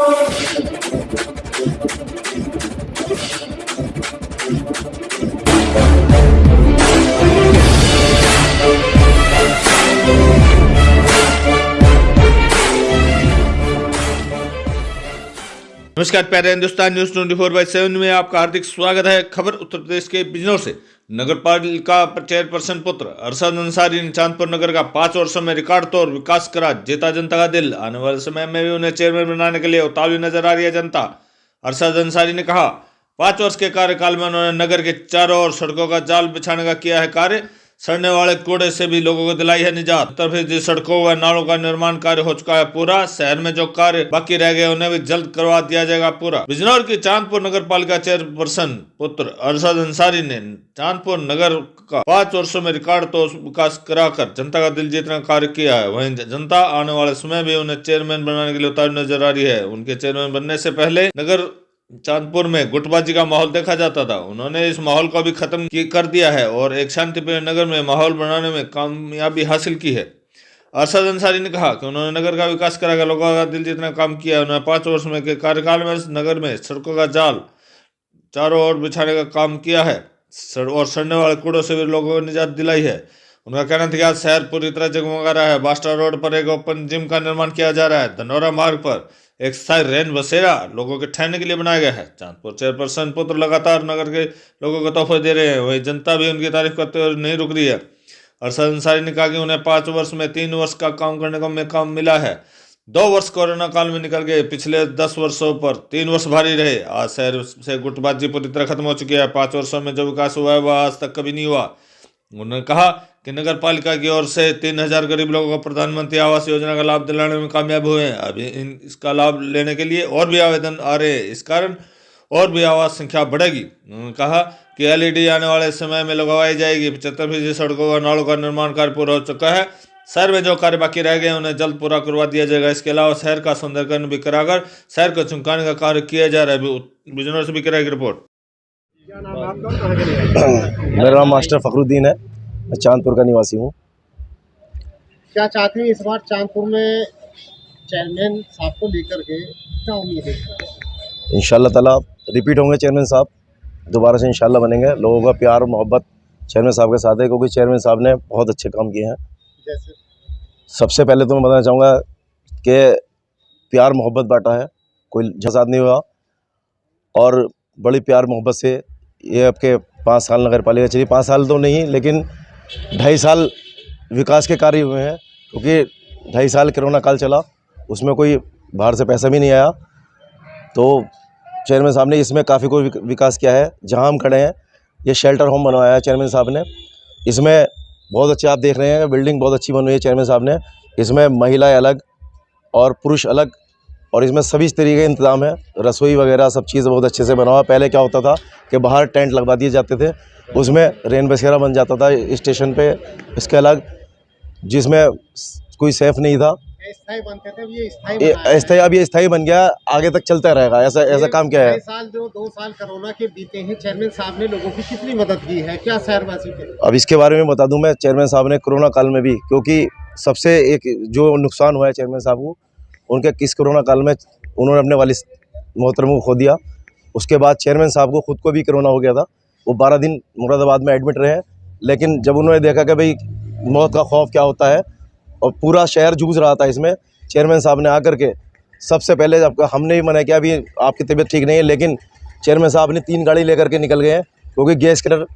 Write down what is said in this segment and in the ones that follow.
नमस्कार प्यारे हिंदुस्तान न्यूज 24/7 में आपका हार्दिक स्वागत है। खबर उत्तर प्रदेश के बिजनौर से। नगर पालिका चेयरपर्सन पुत्र अरशद अंसारी ने चांदपुर नगर का 5 वर्षों में रिकॉर्ड तोड़ विकास करा, जीता जनता का दिल। आने वाले समय में भी उन्हें चेयरमैन बनाने के लिए उतावली नजर आ रही है जनता। अरशद अंसारी ने कहा, 5 वर्ष के कार्यकाल में उन्होंने नगर के चारों ओर सड़कों का जाल बिछाने का किया है कार्य। सड़ने वाले कूड़े से भी लोगों को दिलाई है निजात। उत्तर प्रदेश सड़कों व नालों का निर्माण कार्य हो चुका है पूरा। शहर में जो कार्य बाकी रह गए उन्हें भी जल्द करवा दिया जाएगा पूरा। बिजनौर की चांदपुर नगर पालिका चेयरपर्सन पुत्र अरशद अंसारी ने चांदपुर नगर का 5 वर्षों में रिकॉर्ड तो विकास कराकर जनता का दिल जीतने का कार्य किया है। वहीं जनता आने वाले समय भी उन्हें चेयरमैन बनाने के लिए उतावली नजर आ रही है। उनके चेयरमैन बनने से पहले नगर चांदपुर में गुटबाजी का माहौल देखा जाता था। उन्होंने इस माहौल को भी खत्म कर दिया है और एक शांतिप्रिय नगर में माहौल बनाने में कामयाबी हासिल की है। अरशद अंसारी ने कहा कि उन्होंने नगर का विकास कराकर लोगों का दिल जीतने का काम किया है। उन्होंने 5 वर्ष में के कार्यकाल में नगर में सड़कों का जाल चारों ओर बिछाने का काम किया है और सड़ने वाले कूड़ों से भी लोगों को निजात दिलाई है। उनका कहना था कि आज शहर पूरी तरह जगमगा रहा है। बास्टर रोड पर एक ओपन जिम का निर्माण किया जा रहा है। धनौरा मार्ग पर एक स्थायी रैन बसेरा लोगों के ठहरने के लिए बनाया गया है। चांदपुर चेयरपर्सन पुत्र लगातार नगर के लोगों को तोहफे दे रहे हैं। वही जनता भी उनकी तारीफ करते हुए नहीं रुक रही है। अरशद अंसारी ने कहा कि उन्हें 5 वर्ष में 3 वर्ष का काम करने का काम मिला है। 2 वर्ष कोरोना काल में निकल गए। पिछले 10 वर्षों पर 3 वर्ष भारी रहे। आज शहर से गुटबाजी पूरी तरह खत्म हो चुकी है। 5 वर्षों में जो विकास हुआ है वह आज तक कभी नहीं हुआ। उन्होंने कहा कि नगर पालिका की ओर से 3000 गरीब लोगों को प्रधानमंत्री आवास योजना का लाभ दिलाने में कामयाब हुए हैं। अभी इसका लाभ लेने के लिए और भी आवेदन आ रहे हैं। इस कारण और भी आवास संख्या बढ़ेगी। उन्होंने कहा कि एलईडी आने वाले समय में लगवाई जाएगी। 75% सड़कों व नालों का निर्माण कार्य पूरा हो चुका है। शहर में जो कार्य बाकी रह गए उन्हें जल्द पूरा करवा दिया जाएगा। इसके अलावा शहर का सौंदर्यीकरण भी कराकर शहर को चमकाने का कार्य किया जा रहा है। बिजनौर से बिकरा की रिपोर्ट। मेरा नाम मास्टर फखरुद्दीन है। मैं चांदपुर का निवासी हूँ। क्या चाहते हैं इस बार चांदपुर में चेयरमैन साहब को लेकर के, क्या उम्मीद है? इंशाल्लाह ताला रिपीट होंगे चेयरमैन साहब, दोबारा से इंशाल्लाह बनेंगे। लोगों का प्यार और मोहब्बत चेयरमैन साहब के साथ है, क्योंकि चेयरमैन साहब ने बहुत अच्छे काम किए हैं। जैसे सबसे पहले तो मैं बताना चाहूँगा कि प्यार मोहब्बत बांटा है, कोई झसाद नहीं हुआ और बड़ी प्यार मोहब्बत से ये आपके 5 साल नगर पालिका चली। 5 साल तो नहीं, लेकिन 2.5 साल विकास के कार्य हुए हैं, क्योंकि 2.5 साल कोरोना काल चला, उसमें कोई बाहर से पैसा भी नहीं आया। तो चेयरमैन साहब ने इसमें काफ़ी कोई विकास किया है। जहां हम खड़े हैं ये शेल्टर होम बनवाया है चेयरमैन साहब ने। इसमें बहुत अच्छे आप देख रहे हैं, बिल्डिंग बहुत अच्छी बनवाई है चेयरमैन साहब ने। इसमें महिलाएं अलग और पुरुष अलग, और इसमें सभी तरीके के इंतजाम है। रसोई वगैरह सब चीज़ बहुत अच्छे से बना हुआ। पहले क्या होता था कि बाहर टेंट लगवा दिए जाते थे, उसमें रेन बसेरा बन जाता था स्टेशन पे, इसके अलग, जिसमें कोई सेफ नहीं था। स्थायी बनते थे, ये स्थायी स्थायी, अब ये स्थायी बन गया, आगे तक चलता रहेगा। ऐसा काम क्या है। 2 साल कोरोना के बीते हैं, चेयरमैन साहब ने लोगों की कितनी मदद की है, क्या शहरवासी के? अब इसके बारे में बता दूं मैं, चेयरमैन साहब ने कोरोना काल में भी, क्योंकि सबसे एक जो नुकसान हुआ है चेयरमैन साहब को, उनके किस कोरोना काल में उन्होंने अपने वालिद मोहतरम को खो दिया। उसके बाद चेयरमैन साहब को खुद को भी कोरोना हो गया था। वो 12 दिन मुरादाबाद में एडमिट रहे। लेकिन जब उन्होंने देखा कि भाई मौत का खौफ क्या होता है और पूरा शहर जूझ रहा था इसमें, चेयरमैन साहब ने आकर के सबसे पहले, जब हमने भी मना किया अभी आपकी तबीयत ठीक नहीं है, लेकिन चेयरमैन साहब ने 3 गाड़ी लेकर के निकल गए, क्योंकि गैस सिलेंडर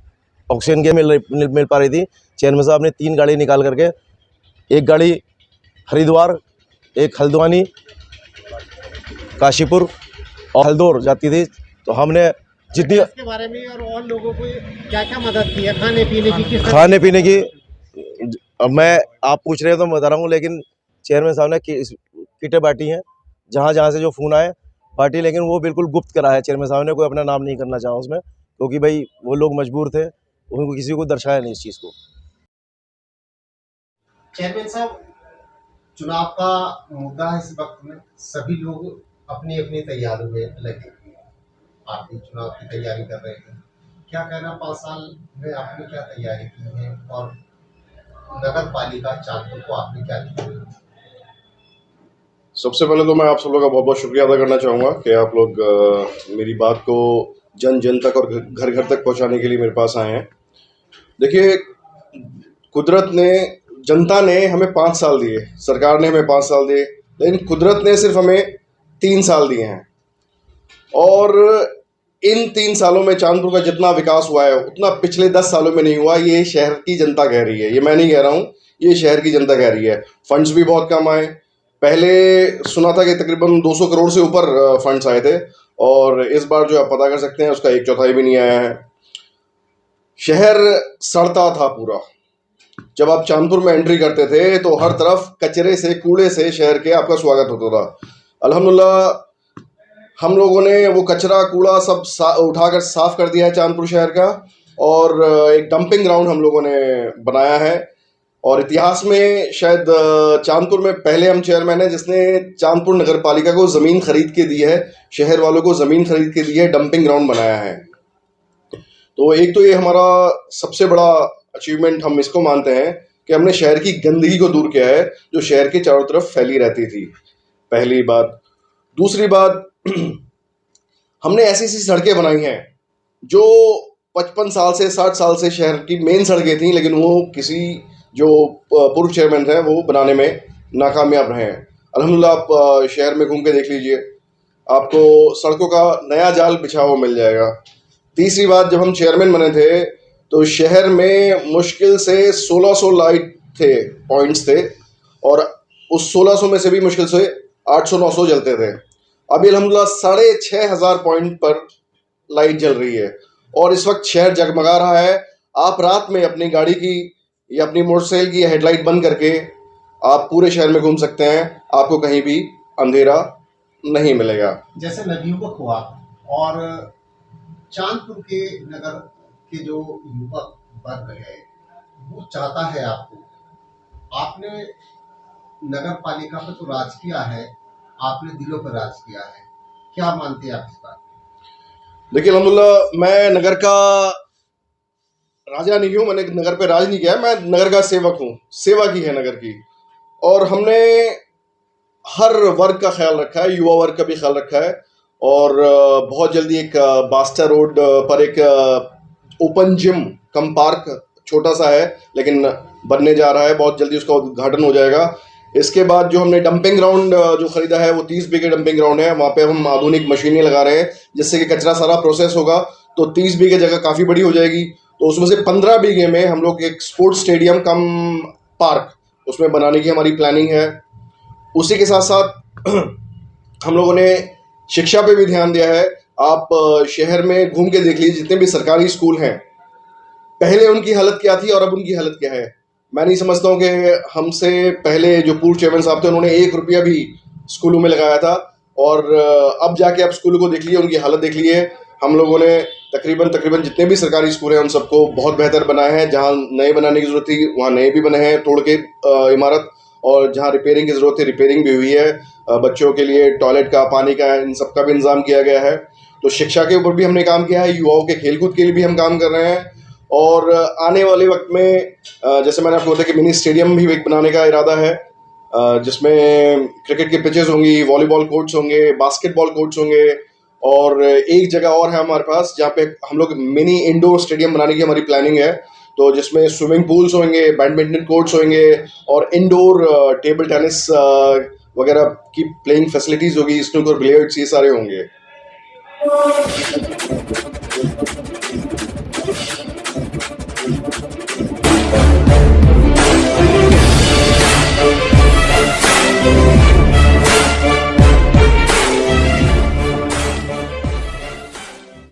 ऑक्सीजन के मिल पा रही थी। चेयरमैन साहब ने 3 गाड़ी निकाल करके, एक गाड़ी हरिद्वार, एक हल्द्वानी, काशीपुर और हल्दौर जाती थी। तो हमने जितनी इसके बारे में और लोगों को क्या क्या मदद की है, खाने पीने की, खाने पीने की, अब मैं आप पूछ रहे हैं तो मैं बता रहा हूँ, लेकिन चेयरमैन साहब ने किटें बांटी हैं, जहाँ से जो फ़ोन आए बांटी, लेकिन वो बिल्कुल गुप्त करा है चेयरमैन साहब ने। कोई अपना नाम नहीं करना चाहा उसमें, क्योंकि भाई वो लोग मजबूर थे, उनको किसी को दर्शाया नहीं इस चीज़ को। चेयरमैन साहब, चुनाव का मुद्दा है इस वक्त में, सभी लोग अपनी अपनी तैयारी में लगे, आप भी चुनाव की तैयारी कर रहे हैं। क्या कहना, 5 साल में आपने क्या तैयारी की है और नगर पालिका चांदपुर को आपने क्या किया? सबसे पहले तो मैं आप सब लोग का बहुत बहुत शुक्रिया अदा करना चाहूँगा कि आप लोग मेरी बात को जन जन तक और घर घर तक पहुँचाने के लिए मेरे पास आए हैं। देखिए, कुदरत ने, जनता ने हमें 5 साल दिए, सरकार ने हमें 5 साल दिए, लेकिन कुदरत ने सिर्फ हमें 3 साल दिए हैं। और इन 3 सालों में चांदपुर का जितना विकास हुआ है उतना पिछले 10 सालों में नहीं हुआ। ये शहर की जनता कह रही है, ये मैं नहीं कह रहा हूँ, ये शहर की जनता कह रही है। फंड्स भी बहुत कम आए। पहले सुना था कि तकरीबन 200 करोड़ से ऊपर फंड्स आए थे, और इस बार जो आप पता कर सकते हैं उसका 1/4 भी नहीं आया है। शहर सड़ता था पूरा। जब आप चांदपुर में एंट्री करते थे तो हर तरफ कचरे से, कूड़े से शहर के आपका स्वागत होता था। अल्हम्दुलिल्लाह हम लोगों ने वो कचरा कूड़ा सब उठाकर साफ कर दिया है चांदपुर शहर का, और एक डंपिंग ग्राउंड हम लोगों ने बनाया है। और इतिहास में शायद चांदपुर में पहले हम चेयरमैन हैं जिसने चांदपुर नगर पालिका को ज़मीन खरीद के दी है, शहर वालों को ज़मीन खरीद के दी है, डंपिंग ग्राउंड बनाया है। तो एक तो ये हमारा सबसे बड़ा अचीवमेंट हम इसको मानते हैं कि हमने शहर की गंदगी को दूर किया है जो शहर के चारों तरफ फैली रहती थी, पहली बात। दूसरी बात, हमने ऐसी ऐसी सड़कें बनाई हैं जो 55 साल से 60 साल से शहर की मेन सड़कें थी, लेकिन वो किसी जो पूर्व चेयरमैन थे वो बनाने में नाकामयाब रहे हैं। अल्हम्दुलिल्लाह आप शहर में घूम के देख लीजिए, आपको सड़कों का नया जाल बिछा हुआ मिल जाएगा। तीसरी बात, जब हम चेयरमैन बने थे तो शहर में मुश्किल से 1600 लाइट थे, पॉइंट्स थे, और उस 1600 में से भी मुश्किल से 800-900 जलते थे। अभी अल्हम्दुलिल्लाह 6500 पॉइंट पर लाइट जल रही है, और इस वक्त शहर जगमगा रहा है। आप रात में अपनी गाड़ी की या अपनी मोटरसाइकिल की हेडलाइट बंद करके आप पूरे शहर में घूम सकते हैं, आपको कहीं भी अंधेरा नहीं मिलेगा। जैसे नवयुवक हुआ और चांदपुर के नगर के जो युवक वर्ग है वो चाहता है आपने नगर पालिका पे तो राज किया है, आपने दिलों पर राज किया है, क्या मानते हैं आप इस बात? देखिए, अल्हम्दुलिल्लाह मैं नगर का राजा नहीं हूँ, मैंने नगर पे राज नहीं किया है, मैं नगर का सेवक हूँ, सेवा की है नगर की। और हमने हर वर्ग का ख्याल रखा है, युवा वर्ग का भी ख्याल रखा है। और बहुत जल्दी एक बास्टर रोड पर एक ओपन जिम कम पार्क छोटा सा है लेकिन बनने जा रहा है, बहुत जल्दी उसका उद्घाटन हो जाएगा। इसके बाद जो हमने डंपिंग ग्राउंड जो खरीदा है वो 30 बीघे डंपिंग ग्राउंड है, वहाँ पे हम आधुनिक मशीनें लगा रहे हैं जिससे कि कचरा सारा प्रोसेस होगा, तो 30 बीघे जगह काफ़ी बड़ी हो जाएगी। तो उसमें से 15 बीघे में हम लोग एक स्पोर्ट्स स्टेडियम कम पार्क उसमें बनाने की हमारी प्लानिंग है। उसी के साथ साथ हम लोगों ने शिक्षा पे भी ध्यान दिया है। आप शहर में घूम के देख लीजिए, जितने भी सरकारी स्कूल हैं पहले उनकी हालत क्या थी और अब उनकी हालत क्या है। मैं नहीं समझता हूँ कि हमसे पहले जो पूर्व चेयरमैन साहब थे उन्होंने 1 रुपया भी स्कूलों में लगाया था, और अब जाके आप स्कूलों को देख लिए, उनकी हालत देख लिए। हम लोगों ने तकरीबन जितने भी सरकारी स्कूल हैं उन सबको बहुत बेहतर बनाए हैं। जहाँ नए बनाने की ज़रूरत थी वहाँ नए भी बने हैं तोड़ के इमारत, और जहाँ रिपेयरिंग की ज़रूरत थी रिपेयरिंग भी हुई है। बच्चों के लिए टॉयलेट का, पानी का, इन सब का भी इंतज़ाम किया गया है। तो शिक्षा के ऊपर भी हमने काम किया है, युवाओं के खेलकूद के लिए भी हम काम कर रहे हैं। और आने वाले वक्त में जैसे मैंने आपको बताया कि मिनी स्टेडियम भी एक बनाने का इरादा है, जिसमें क्रिकेट के पिचेस होंगी, वॉलीबॉल कोर्ट्स होंगे, बास्केटबॉल कोर्ट्स होंगे। और एक जगह और है हमारे पास जहाँ पे हम लोग मिनी इंडोर स्टेडियम बनाने की हमारी प्लानिंग है, तो जिसमें स्विमिंग पूल्स होंगे, बैडमिंटन कोर्ट्स होंगे, और इंडोर टेबल टेनिस वगैरह की प्लेइंग फैसिलिटीज़ होगी, स्नूकर, बिलियर्ड्स, ये सारे होंगे।